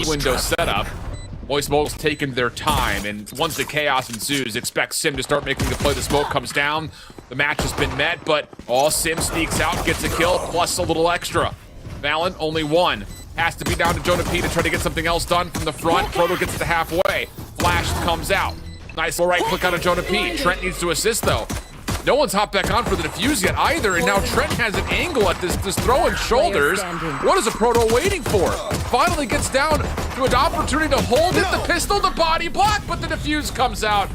window setup. Moist Moguls taking their time, and once the chaos ensues, expect Sim to start making the play. The smoke comes down. The match has been met, but Sim sneaks out, gets a kill, plus a little extra. Valorant, only one. Has to be down to Jonah P to try to get something else done from the front. Proto gets to halfway. Flash comes out. Nice little right click out of Jonah P. Trent needs to assist, though. No one's hopped back on for the defuse yet either, and now Trent has an angle at this throwing shoulders. What is a Proto waiting for? Finally gets down to an opportunity to hold it, the pistol, the body block, but the defuse comes out.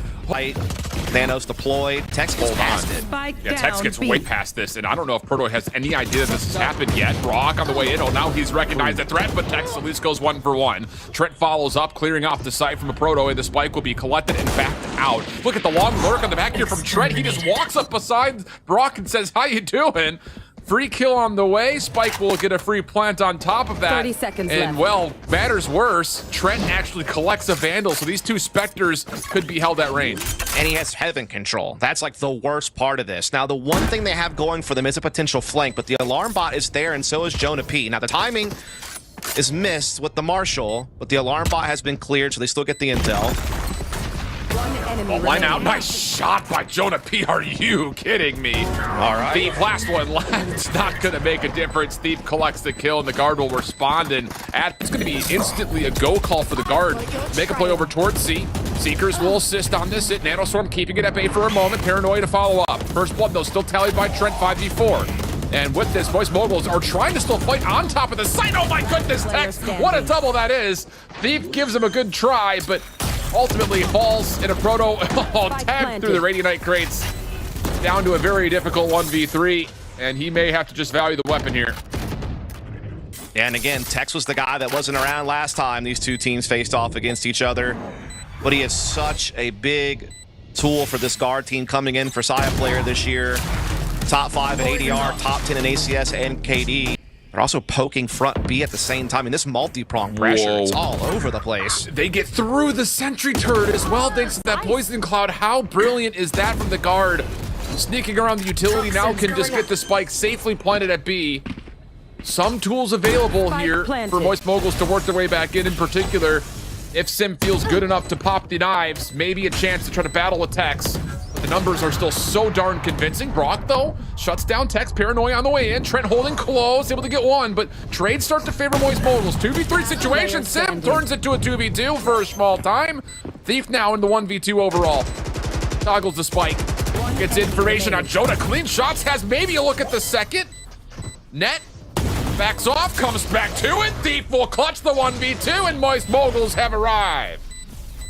Thanos deployed. Tex gets past it. Yeah, Tex gets way past this, and I don't know if Proto has any idea this has happened yet. Brock on the way in. Oh, now he's recognized the threat, but Tex at least goes 1 for 1. Trent follows up, clearing off the site from a Proto, and the spike will be collected and backed out. Look at the long lurk on the back here from Trent. He just walks up beside Brock and says, "How you doing?" Free kill on the way. Spike will get a free plant on top of that. 30 seconds and left. well, matters worse, Trent actually collects a Vandal, so these two Spectres could be held at range. And he has heaven control. That's like the worst part of this. Now, the one thing they have going for them is a potential flank, but the alarm bot is there, and so is Jonah P. Now, the timing is missed with the Marshall, but the alarm bot has been cleared, so they still get the intel. Oh, line out. Nice shot by Jonah P. Are you kidding me? All right. Thief, last one left. It's not going to make a difference. Thief collects the kill, and the guard will respond. And it's going to be instantly a go call for the guard. Make a play over towards C. Seekers will assist on this. Nanostorm keeping it at bay for a moment. Paranoia to follow up. First blood, though, still tallied by Trent 5v4. And with this, Moist Moguls are trying to still fight on top of the site. Oh my goodness, Tex! What a double that is. Thief gives him a good try, but ultimately falls in a Proto tag through the Radianite crates. Down to a very difficult 1v3, and he may have to just value the weapon here. And again, Tex was the guy that wasn't around last time these two teams faced off against each other. But he is such a big tool for this guard team coming in for Saya player this year. Top 5 in ADR, top 10 in ACS and KD. They're also poking front B at the same time. And this multi-prong pressure, it's all over the place. They get through the sentry turret as well thanks to that poison cloud. How brilliant is that from the guard? Sneaking around the utility now can just get the spike safely planted at B. Some tools available here for Moist Moguls to work their way back in particular. If Sim feels good enough to pop the knives, maybe a chance to try to battle with Tex. But the numbers are still so darn convincing. Brock, though, shuts down Tex. Paranoia on the way in. Trent holding close, able to get one, but trades start to favor Moist Moguls. 2v3 situation. Sim turns it to a 2v2 for a small time. Thief now in the 1v2 overall. Toggles the spike. Gets information on Jonah. Clean shots. Has maybe a look at the second. Net. Backs off, comes back to it. Thief will clutch the 1v2, and Moist Moguls have arrived.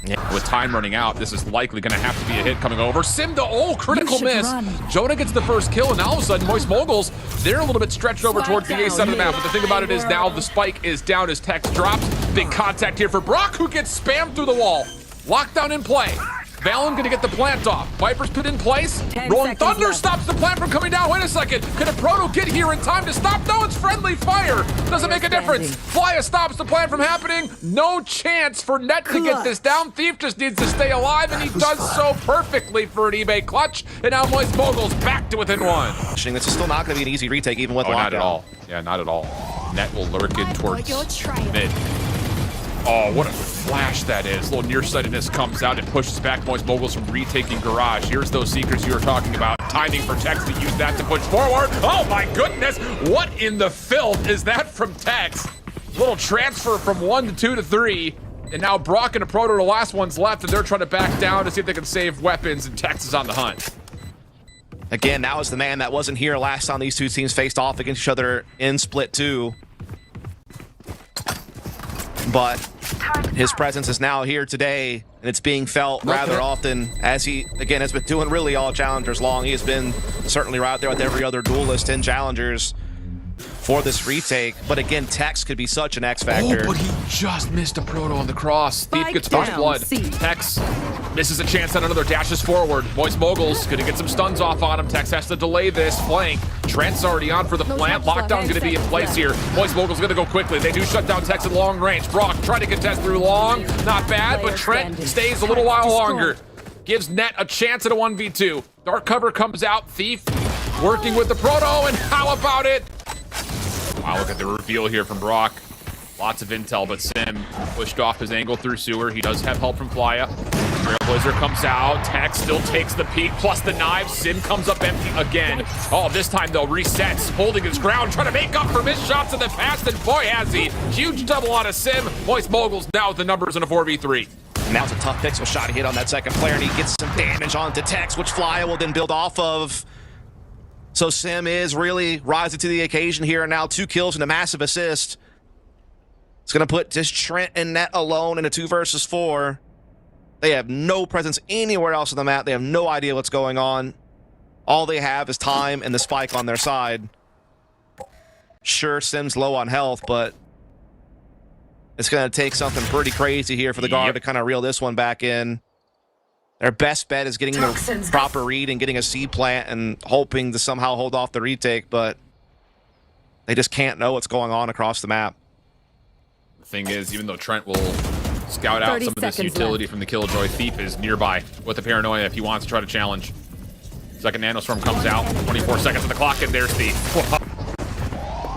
Yeah. With time running out, this is likely going to have to be a hit coming over. Sim to critical miss. Jonah gets the first kill, and all of a sudden, Moist Moguls, they're a little bit stretched over towards the A side of the map. But the thing about it is now the spike is down as Tex drops. Big contact here for Brock, who gets spammed through the wall. Lockdown in play. Valen gonna get the plant off. Viper's put in place. Rolling Thunder stops the plant from coming down. Wait a second. Could a Proto get here in time to stop? No, it's friendly fire. Doesn't make a difference. Flya stops the plant from happening. No chance for Net to get this down. Thief just needs to stay alive, and he does so perfectly for an eBay clutch. And now Moist Moguls back to within one. This is still not gonna be an easy retake, even with lockdown. Not at all. Yeah, not at all. Net will lurk in towards mid. Oh, what a flash that is. A little nearsightedness comes out and pushes back Moist Moguls from retaking Garage. Here's those Seekers you were talking about. Timing for Tex to use that to push forward. Oh my goodness! What in the filth is that from Tex? Little transfer from 1 to 2 to 3. And now Brock and a Proto are the last ones left, and they're trying to back down to see if they can save weapons, and Tex is on the hunt. Again, that was the man that wasn't here last time these two teams faced off against each other in Split 2. But his presence is now here today, and it's being felt rather often, as he, again, has been doing really all challengers long. He has been certainly right there with every other duelist in challengers for this retake. But again, Tex could be such an X factor. Oh, but he just missed a Proto on the cross. Thief gets first blood. Tex misses a chance on another, dashes forward. Moist Moguls gonna get some stuns off on him. Tex has to delay this flank. Trent's already on for the plant. Lockdown gonna be in place here. Moist Moguls gonna go quickly. They do shut down Tex at long range. Brock trying to contest through long. Not bad, but Trent stays a little while longer. Gives Net a chance at a 1v2. Dark cover comes out. Thief working with the Proto, and how about it? Wow, look at the reveal here from Brock. Lots of intel, but Sim Pushed off his angle through sewer. He does have help from Flya. Trailblazer comes out. Tex still takes the peek, plus the knives. Sim comes up empty again. Oh, this time though, resets, holding his ground, trying to make up for missed shots in the past, and boy has he. Huge double on a Sim. Moist Moguls now with the numbers in a 4v3. And now it's a tough pixel shot to hit on that second player, and he gets some damage onto Tex, which Flya will then build off of. So Sim is really rising to the occasion here, and now 2 kills and a massive assist. It's going to put just Trent and Net alone in a 2 versus 4. They have no presence anywhere else on the map. They have no idea what's going on. All they have is time and the spike on their side. Sure, Sim's low on health, but it's going to take something pretty crazy here for the guard to kind of reel this one back in. Their best bet is getting the proper read and getting a C plant and hoping to somehow hold off the retake, but they just can't know what's going on across the map. The thing is, even though Trent will scout out some of this utility from the Killjoy, Thief is nearby with the paranoia if he wants to try to challenge. Second nanostorm comes out, 24 seconds on the clock, and there's Thief.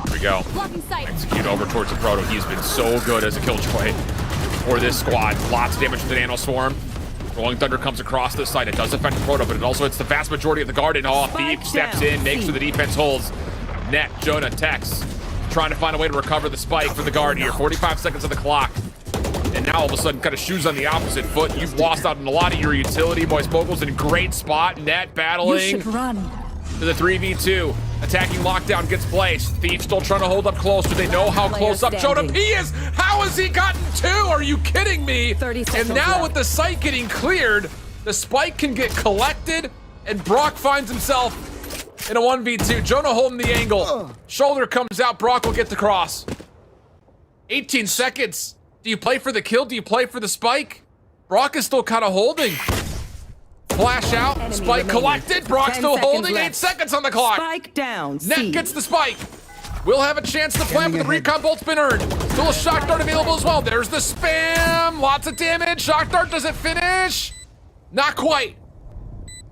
Here we go. Execute over towards the Proto. He's been so good as a Killjoy for this squad. Lots of damage to the nanoswarm. Rolling Thunder comes across this side. It does affect the Proto, but it also hits the vast majority of the guard. And Thief steps in, makes sure the defense holds. Net, Jonah, Tex, trying to find a way to recover the spike for the guard here. 45 seconds on the clock. And now all of a sudden, kind of shoes on the opposite foot. You've lost out on a lot of your utility. Moist Moguls in a great spot. Net battling to the 3v2. Attacking lockdown gets placed. Thief still trying to hold up close. Do they know how close up Jonah P is? How has he gotten 2? Are you kidding me? And now with the site getting cleared, the spike can get collected, and Brock finds himself in a 1v2. Jonah holding the angle. Shoulder comes out. Brock will get the cross. 18 seconds. Do you play for the kill? Do you play for the spike? Brock is still kind of holding. Flash out, enemy spike remaining. Collected. Brock still holding. Left. 8 seconds on the clock. Spike down. Net gets the spike. We'll have a chance to plant, but the recon bolt's been earned. Still a shock dart available as well. There's the spam. Lots of damage. Shock dart doesn't finish. Not quite.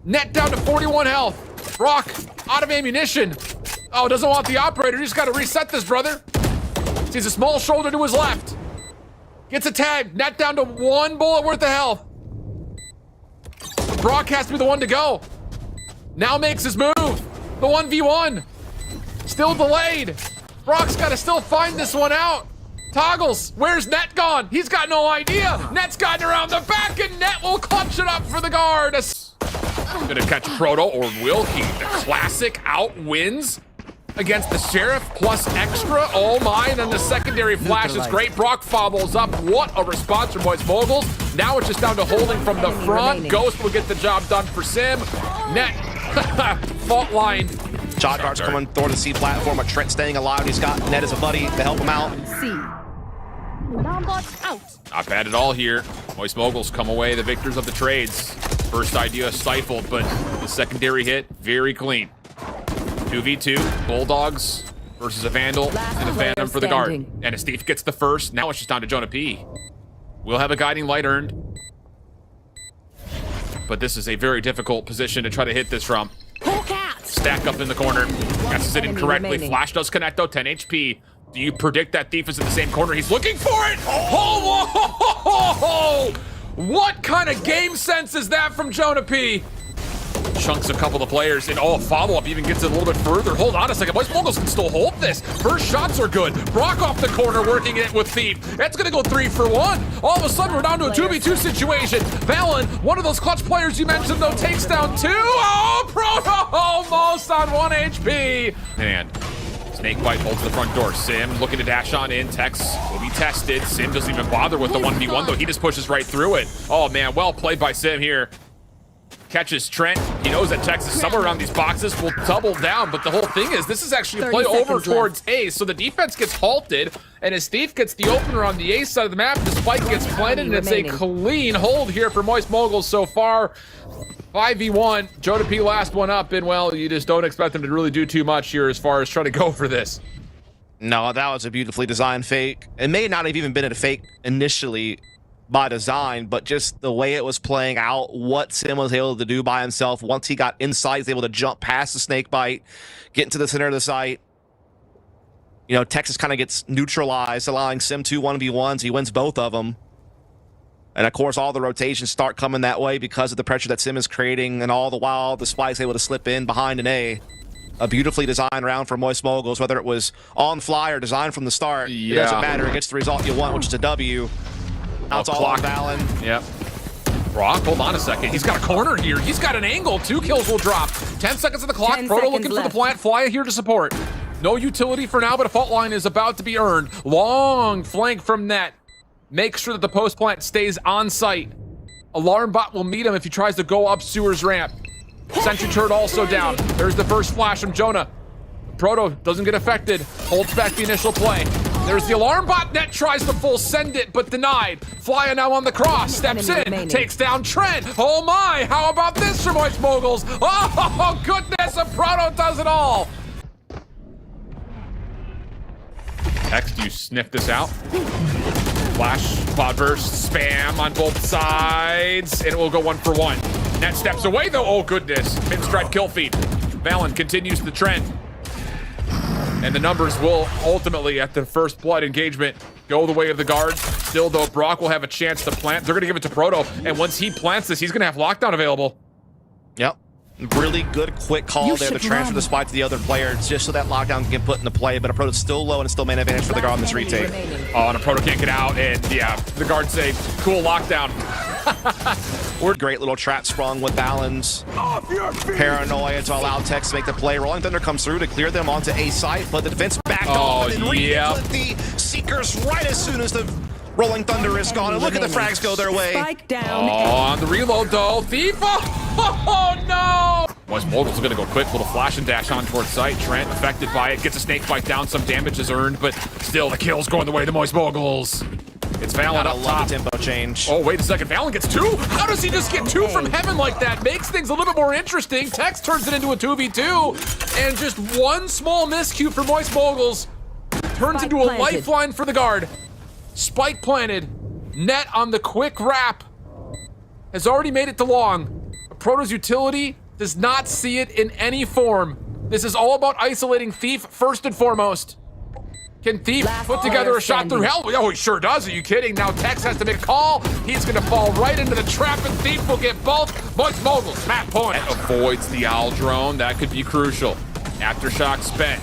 Net down to 41 health. Brock out of ammunition. Oh, doesn't want the operator. You just got to reset this, brother. Sees a small shoulder to his left. Gets a tag. Net down to 1 bullet worth of health. Brock has to be the one to go. Now makes his move. The 1v1. Still delayed. Brock's got to still find this one out. Toggles. Where's Net gone? He's got no idea. Net's gotten around the back, and Net will clutch it up for the guard. Gonna catch Proto, or will he? The classic outwins against the Sheriff plus extra. Oh my, and then the secondary flash is great. Brock fobbles up. What a response from Moist Moguls. Now it's just down to holding from the front. Ghost will get the job done for Sim. Net, fault line. Shot darts coming toward the C platform, but Trent staying alive. He's got Net as a buddy to help him out. Not bad at all here. Moist Moguls come away the victors of the trades. First idea stifled, but the secondary hit, very clean. 2v2, Bulldogs versus a Vandal and a Phantom for the guard. And as Thief gets the first, now it's just down to Jonah P. We'll have a guiding light earned. But this is a very difficult position to try to hit this from. Stack up in the corner. Guesses it incorrectly. Flash does connect though, 10 HP. Do you predict that Thief is in the same corner? He's looking for it! Oh, what kind of game sense is that from Jonah P? Chunks a couple of players, and follow-up even gets it a little bit further. Hold on a second. Moist Moguls can still hold this. First shots are good. Brock off the corner working it with Thief. That's going to go 3 for 1. All of a sudden, we're down to a 2v2 situation. Valen, one of those clutch players you mentioned, though, takes down 2. Oh, Proto almost on 1 HP. And Snakebite holds the front door. Sim looking to dash on in. Tex will be tested. Sim doesn't even bother with the 1v1, though. He just pushes right through it. Oh, man, well played by Sim here. Catches Trent. He knows that Tex is somewhere around these boxes. Will double down, but the whole thing is this is actually a play over towards A, so the defense gets halted, and as Thief gets the opener on the A side of the map, the spike gets planted, and it's a clean hold here for Moist Moguls so far. 5v1. Jonah P last one up, and well, you just don't expect them to really do too much here as far as trying to go for this. No, that was a beautifully designed fake. It may not have even been a fake initially by design, but just the way it was playing out, what Sim was able to do by himself. Once he got inside, he was able to jump past the snake bite, get into the center of the site. you know, Texas kind of gets neutralized, allowing Sim 2 1v1s. He wins both of them. And of course, all the rotations start coming that way because of the pressure that Sim is creating, and all the while, the Spike's able to slip in behind an A. A beautifully designed round for Moist Moguls, whether it was on fly or designed from the start. It doesn't matter. It gets the result you want, which is a W. Now it's all on Valen. Yep. Brock, hold on a second. He's got a corner here. He's got an angle. 2 kills will drop. 10 seconds on the clock. Proto looking for the plant. Flya here to support. No utility for now, but a fault line is about to be earned. Long flank from net. Make sure that the post plant stays on site. Alarm bot will meet him if he tries to go up Sewer's ramp. Sentry turret also down. There's the first flash from Jonah. Proto doesn't get affected. Holds back the initial play. There's the alarm bot. Net tries to full send it, but denied. Flya now on the cross. Steps in. Takes down Trent. Oh my! How about this for Moist Moguls? Oh goodness! A Proto does it all. X, do you sniff this out? Flash, cloud burst, spam on both sides, and it will go 1 for 1. Net steps away though. Oh goodness! Mid-stride kill feed. Valen continues the trend. And the numbers will ultimately, at the first blood engagement, go the way of the guards. Still, though, Brock will have a chance to plant. They're going to give it to Proto, and once he plants this, he's going to have lockdown available. Yep. Really good, quick call there to transfer the spike to the other player, just so that lockdown can get put into play. But a Proto's still low, and it's still main advantage for the guard on this retake. Oh, and a Proto can't get out, and yeah, the guards say, cool lockdown. Great little trap sprung with Valen's paranoia to allow Tex to make the play. Rolling Thunder comes through to clear them onto A site, but the defense backed off and then with the Seekers right as soon as the Rolling Thunder is gone. And look at the frags go their way. Spike down. Oh, on the reload though. Thief! Oh no! Moist Moguls are gonna go quick, little flash and dash on towards site. Trent affected by it, gets a snake bite down, some damage is earned, but still the kill's going the way of the Moist Moguls. It's Valen up top. The tempo change. Oh, wait a second. Valen gets 2? How does he just get 2 from heaven like that? Makes things a little bit more interesting. Tex turns it into a 2v2. And just one small miscue for Moist Moguls turns into a lifeline for the guard. Spike planted. Net on the quick wrap. Has already made it to long. Proto's utility does not see it in any form. This is all about isolating Thief first and foremost. Can Thief put together a shot through hell? Oh, he sure does. Are you kidding? Now Tex has to make a call. He's going to fall right into the trap, and Thief will get both. Moist Moguls, map point. Avoids the owl drone. That could be crucial. Aftershock spent.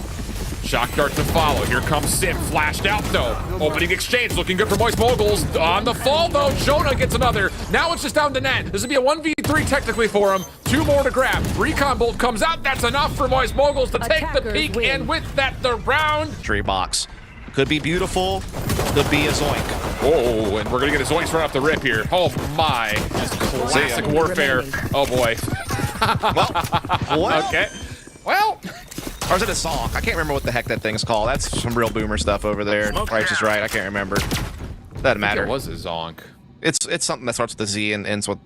Shock dart to follow. Here comes Sim. Flashed out, though. Opening exchange. Looking good for Moist Moguls. On the fall, though. Jonah gets another. Now it's just down to net. This would be a 1v3 technically for him. 2 more to grab. Recon bolt comes out. That's enough for Moist Moguls to take the peak. And with that, the round. Tree box. Could be beautiful. Could be a zoink. Oh, and we're going to get a zoinks right off the rip here. Oh, my. Just classic warfare. Oh, boy. Well. Okay. Well. Or is it a song? I can't remember what the heck that thing's called. That's some real boomer stuff over there. Price is right. I can't remember. Doesn't matter. It was a zonk. It's something that starts with a Z and ends with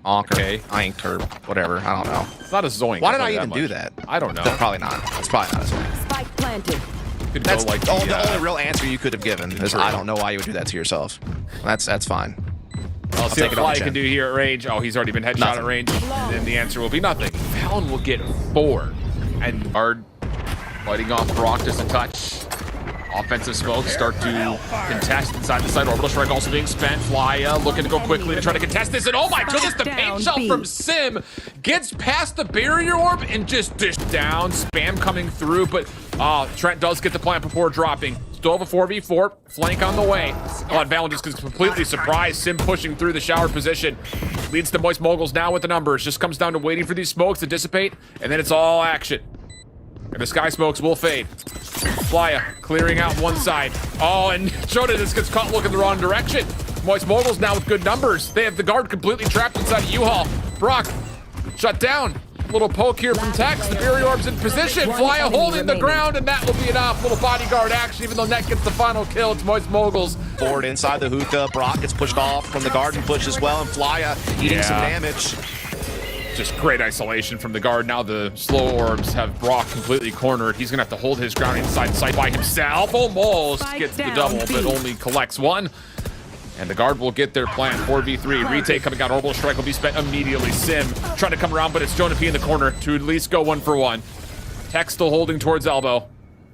onk or ink or whatever. I don't know. It's not a zoink. Why did I even do that? I don't know. No, probably not. It's probably not a zoink. Spike planted. That's like the only real answer you could have given is I don't know why you would do that to yourself. That's fine. I'll see what Fly can do here at range. Oh, he's already been headshot at range. And then the answer will be nothing. Valen will get 4. And Guard fighting off Brock doesn't touch. Offensive smoke start to contest inside the side. Orbital strike also being spent. Flya looking to go quickly to try to contest this. And oh my goodness, the paint shell from Sim gets past the barrier orb and just dished down. Spam coming through, but Trent does get the plant before dropping. Still have a 4v4. Flank on the way. Oh, and Valen just gets completely surprised. Sim pushing through the shower position. Leads the Moist Moguls now with the numbers. Just comes down to waiting for these smokes to dissipate, and then it's all action. And the sky smokes will fade. Flya clearing out one side. Oh, and Jonah just gets caught looking the wrong direction. Moist Moguls now with good numbers. They have the guard completely trapped inside a U-Haul. Brock shut down. Little poke here from Tex. The barrier orb's in position. Flya holding the ground, and that will be enough. Little bodyguard action, even though Net gets the final kill. It's Moist Moguls. Forward inside the hookah. Brock gets pushed off from the garden push as well, and Flya eating some damage. Just great isolation from the guard. Now the slow orbs have Brock completely cornered. He's gonna have to hold his ground inside the site by himself. Almost gets the double, but only collects 1. And the guard will get their plan. 4v3. Retake coming out. Orbital strike will be spent immediately. Sim trying to come around, but it's Jonah P in the corner to at least go 1 for 1. Tex still holding towards elbow.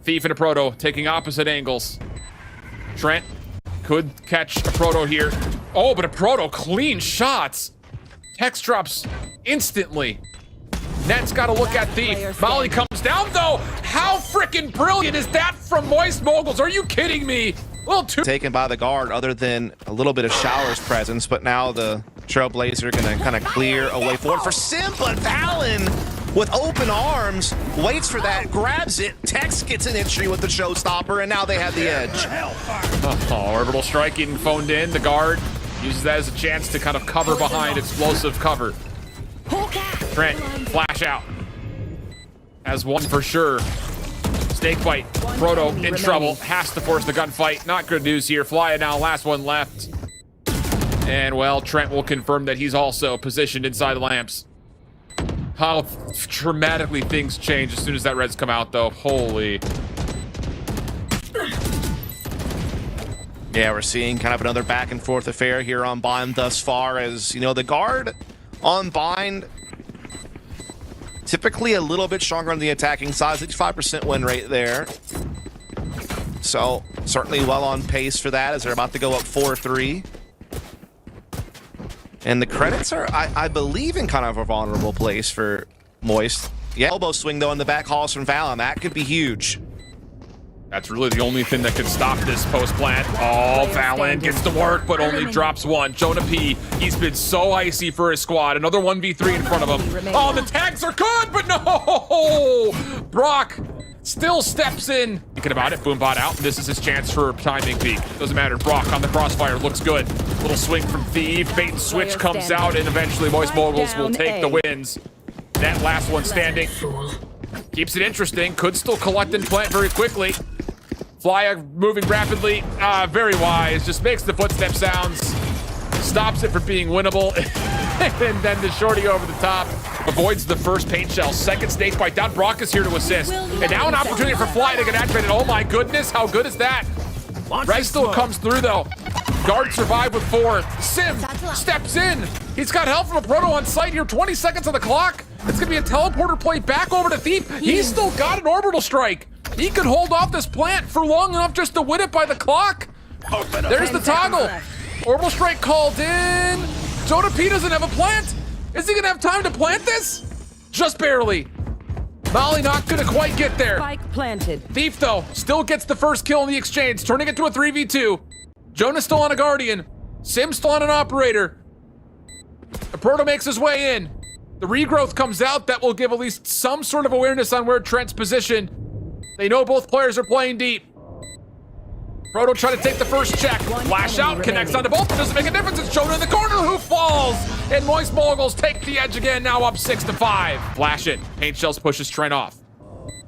Thief and a Proto taking opposite angles. Trent could catch a Proto here. Oh, but a Proto, clean shots. Tex drops instantly. Net's got to look at Thief. Molly comes down, though. How freaking brilliant is that from Moist Moguls? Are you kidding me? Well, taken by the guard other than a little bit of Shower's presence, but now the Trailblazer going to kind of clear a way forward for Sim, but Valen with open arms waits for that, grabs it. Tex gets an entry with the showstopper, and now they have the edge. Oh, orbital strike getting phoned in. The guard uses that as a chance to kind of cover behind explosive cover. Trent, flash out. Has one for sure. Snakebite, Proto in trouble, has to force the gunfight. Not good news here. Flya now, last one left. And well, Trent will confirm that he's also positioned inside the lamps. How dramatically things change as soon as that red's come out, though. Holy. Yeah, we're seeing kind of another back and forth affair here on Bind thus far, as, you know, the guard on Bind typically a little bit stronger on the attacking side, 65% win rate there. So certainly well on pace for that as they're about to go up 4-3. And the credits are, I believe, in kind of a vulnerable place for Moist. Yeah, elbow swing though in the back halls from Valen. That could be huge. That's really the only thing that could stop this post plant. Oh, Valen gets to work, but only drops one. Jonah P, he's been so icy for his squad. Another 1v3 in front of him. Oh, the tags are good, but no! Brock still steps in. Thinking about it, Boombot out. This is his chance for timing peak. Doesn't matter, Brock on the crossfire, looks good. Little swing from Thief, bait and switch comes out, and eventually Moist Moguls will take the wins. That last one standing. Keeps it interesting, could still collect and plant very quickly. Flya moving rapidly, very wise, just makes the footstep sounds, stops it from being winnable, and then the shorty over the top avoids the first paint shell. Second snakebite down, Brock is here to assist. And now an opportunity for Flya to get activated. Oh my goodness, how good is that? Rez still comes through though. Guard survived with 4. Sim steps in. He's got help from a Proto on site here, 20 seconds on the clock. It's gonna be a teleporter play back over to Thief. He's still got an orbital strike. He could hold off this plant for long enough just to win it by the clock. There's the toggle. Orbital strike called in. Jonah P doesn't have a plant. Is he gonna have time to plant this? Just barely. Molly not gonna quite get there. Spike planted. Thief though, still gets the first kill in the exchange, turning it to a 3v2. Jonah's still on a Guardian. Sim's still on an Operator. The Proto makes his way in. The regrowth comes out. That will give at least some sort of awareness on where Trent's positioned. They know both players are playing deep. Proto trying to take the first check. Flash out, connects onto both. Doesn't make a difference. It's Jonah in the corner who falls. And Moist Moguls take the edge again, now up 6-5. Flash it. Paint Shells pushes Trent off.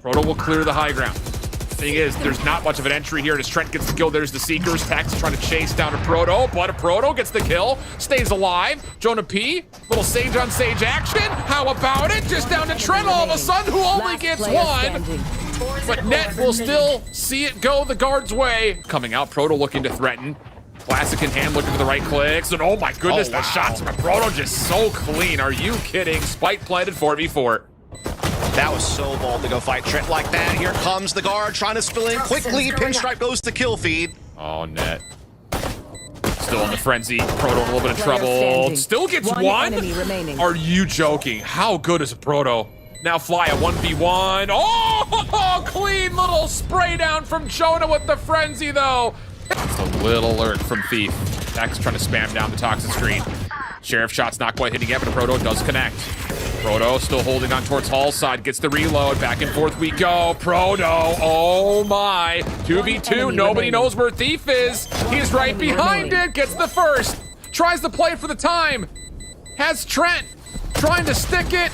Proto will clear the high ground. Thing is, there's not much of an entry here as Trent gets the kill. There's the Seekers. Tax trying to chase down a Proto, but a Proto gets the kill, stays alive. Jonah P, little Sage on Sage action. How about it? Just down to Trent all of a sudden, who only gets one. But Net will still see it go the guard's way. Coming out, Proto looking to threaten. Classic in hand, looking for the right clicks. And oh my goodness, the shots from Proto just so clean. Are you kidding? Spike planted 4v4. That was so bold to go fight Trent like that. Here comes the guard trying to spill in quickly. Pinstripe goes to kill feed. Oh, Net. Still in the frenzy. Proto in a little bit of trouble. Still gets one? Are you joking? How good is a Proto? Now Flya 1v1. Oh, clean little spray down from Jonah with the frenzy though. It's a little alert from Thief. Dax trying to spam down the toxic screen. Sheriff shot's not quite hitting yet, but Proto does connect. Proto still holding on towards Hall's side, gets the reload, back and forth we go. Proto, oh my. 2v2, nobody knows where Thief is. He's right behind it, gets the first. Tries to play for the time. Has Trent trying to stick it.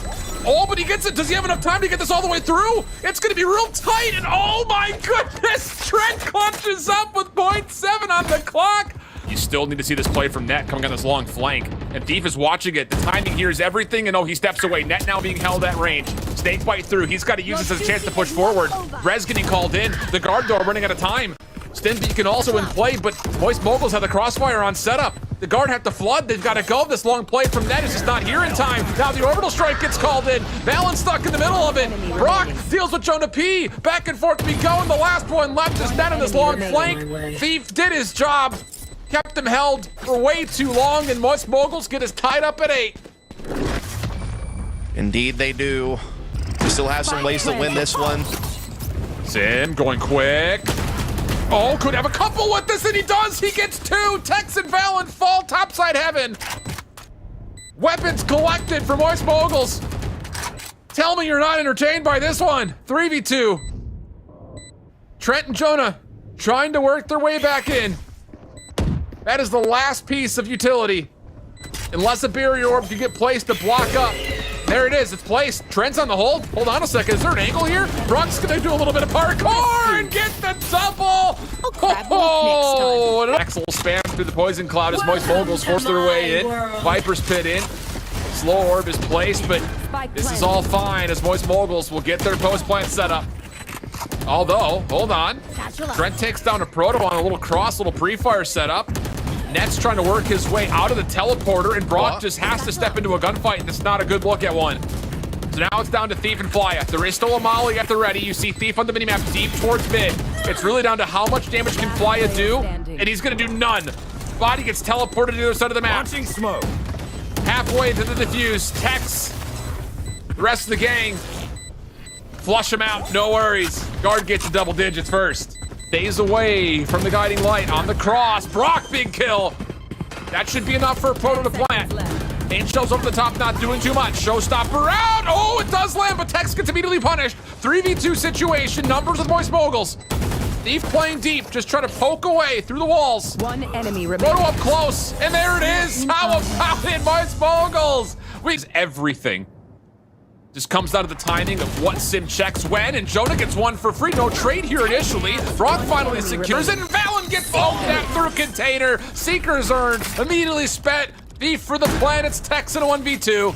Oh, but he gets it. Does he have enough time to get this all the way through? It's gonna be real tight, and oh my goodness, Trent clutches up with 0.7 on the clock. You still need to see this play from Net coming on this long flank. And Thief is watching it. The timing here is everything, and oh, he steps away. Net now being held at range. Snakebite through. He's got to use this as a chance to push forward. Rez getting called in. The guard door running out of time. Stim Beacon also in play, but Moist Moguls have the crossfire on setup. The guard had to flood. They've got to go. This long play from Ned is just not here in time. Now the orbital strike gets called in. Valorant stuck in the middle of it. Brock deals with Jonah P. Back and forth we go, and the last one left is Ned in this long flank. Thief did his job. Kept him held for way too long, and most Moguls get us tied up at 8. Indeed they do. We still have some ways to win this one. Sim going quick. Oh, could have a couple with this, and he does. He gets 2. Tex and Valorant fall topside heaven. Weapons collected for Moist Moguls. Tell me you're not entertained by this one. 3v2. Trent and Jonah trying to work their way back in. That is the last piece of utility. Unless a barrier orb can get placed to block up. There it is, it's placed. Trent's on the hold. Hold on a second, is there an angle here? Brock's gonna do a little bit of parkour and get the double! Oh, an Axel spam through the poison cloud as Moist Moguls force their way in. Viper's pit in. Slow orb is placed, but this is all fine as Moist Moguls will get their post plant set up. Although, hold on. Trent takes down a proto on a little cross, little pre-fire setup. Net's trying to work his way out of the teleporter, and Brock just has to step into a gunfight, and it's not a good look at one. So now it's down to Thief and Flya. There is still a Molly at the ready. You see Thief on the minimap deep towards mid. It's really down to how much damage can Flya do, and he's gonna do none. Body gets teleported to the other side of the map. Launching smoke. Halfway to the defuse, Tex. The rest of the gang, flush him out, no worries. Guard gets to double digits first. Stays away from the guiding light on the cross. Brock, big kill. That should be enough for a proto to plant. Paint shells over the top, not doing too much. Showstopper out. Oh, it does land, but Tex gets immediately punished. 3v2 situation, numbers with Moist Moguls. Thief playing deep, just trying to poke away through the walls. One enemy remaining. Proto up close, and there it is. How about it, Moist Moguls? Everything. Just comes out of the timing of what Sim checks when, and Jonah gets one for free. No trade here initially. Brock finally secures it, and Valen gets poked at through container. Seeker's earned, immediately spent. Thief for the planets, Tex in a 1v2.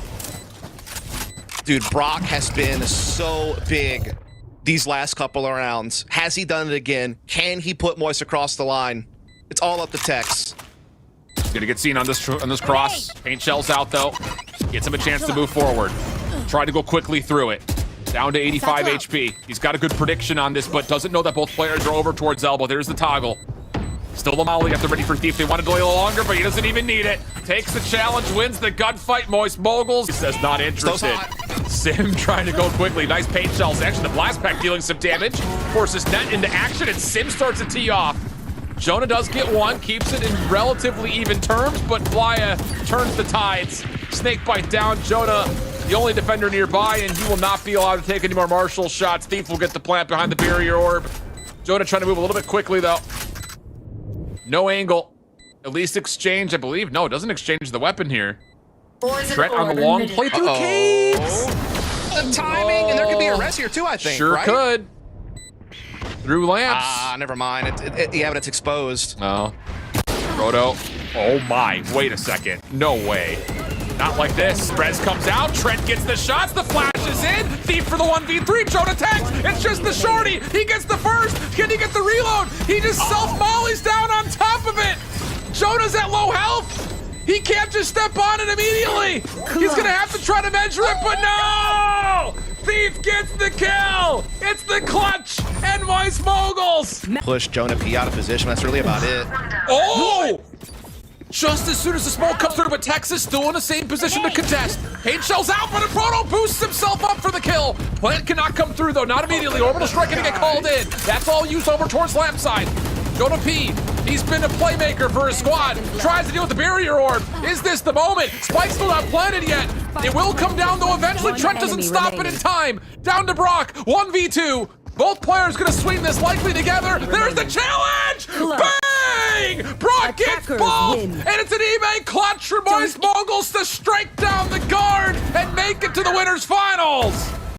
Dude, Brock has been so big these last couple of rounds. Has he done it again? Can he put Moist across the line? It's all up to Tex. Gonna get seen on this cross. Paint shells out though. Gets him a chance to move forward. Try to go quickly through it. Down to 85 HP. He's got a good prediction on this, but doesn't know that both players are over towards elbow. There's the toggle. Still the Molly at the ready for Thief. They want to delay a little longer, but he doesn't even need it. Takes the challenge, wins the gunfight. Moist Moguls. He says not interested. Sim trying to go quickly. Nice paint shells. Actually, the blast pack dealing some damage. Forces Net into action, and Sim starts to tee off. Jonah does get one, keeps it in relatively even terms, but Flya turns the tides. Snake bite down. Jonah, the only defender nearby, and he will not be allowed to take any more Marshall shots. Thief will get the plant behind the barrier orb. Jonah trying to move a little bit quickly, though. No angle. At least exchange, I believe. No, it doesn't exchange the weapon here. Trent on the long play through the caves. The timing, and there could be a res here too, I think. Sure right? could. Through lamps. Ah, never mind. Yeah, but it's exposed. No. Roto. Oh my, wait a second. No way. Not like this. Sprez comes out. Trent gets the shots. The flash is in. Thief for the 1v3. Jonah tanks. It's just the shorty. He gets the first. Can he get the reload? He just self-mollies down on top of it. Jonah's at low health. He can't just step on it immediately. He's gonna have to try to measure it, but no! Thief gets the kill. It's the clutch and Moist Moguls. Push Jonah P out of position. That's really about it. Oh! Just as soon as the smoke comes through, but Texas still in the same position to contest. Paint shells out, but a proto boosts himself up for the kill. Plant cannot come through though, not immediately. Orbital strike gonna get called in. That's all used over towards lamp side. Jonah P, he's been a playmaker for his squad. Tries to deal with the barrier orb. Is this the moment? Spike's still not planted yet. It will come down though eventually. Trent doesn't stop it in time. Down to Brock, 1v2. Both players gonna swing this likely together. There's the challenge! Bang! Brock gets both! And it's an eBay clutch for Moist Moguls to strike down the guard and make it to the winners finals!